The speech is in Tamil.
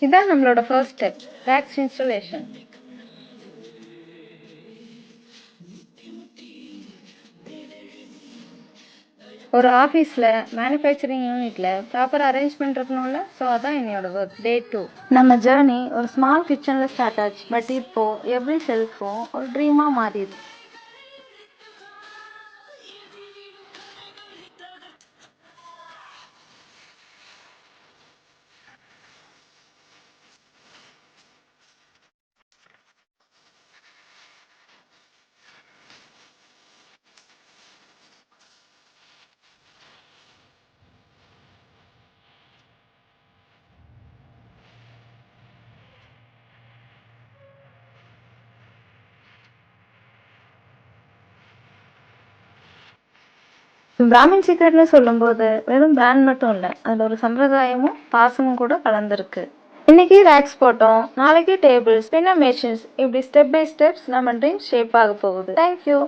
இதான் நம்மளோட ஃபர்ஸ்ட் ஸ்டெப், ரேக்ஸ் இன்ஸ்டாலேஷன். ஒரு ஆஃபீஸில் மேனுஃபேக்சரிங் யூனிட்டில் ப்ராப்பர் அரேஞ்ச்மெண்ட் இருக்கணும்ல, ஸோ அதான் என்னோட ஒர்க். டே 2 நம்ம ஜேர்னி ஒரு ஸ்மால் கிச்சனில் ஸ்டார்ட் ஆச்சு. பட் இப்போது எவ்ரி செல்ஃபும் ஒரு ட்ரீமாக மாறிடுது. பிராமின் சீக்ரெட்னு சொல்லும்போது வெறும் பிராண்ட் மட்டும் இல்லை, அதில் ஒரு சம்பிரதாயமும் பாசமும் கூட கலந்துருக்கு. இன்னைக்கு ரேக்ஸ் போட்டோம், நாளைக்கு டேபிள்ஸ், பின்ன மெஷின்ஸ், இப்படி ஸ்டெப் பை ஸ்டெப்ஸ் நம்ம ட்ரீம் ஷேப் ஆக போகுது. தேங்க்யூ.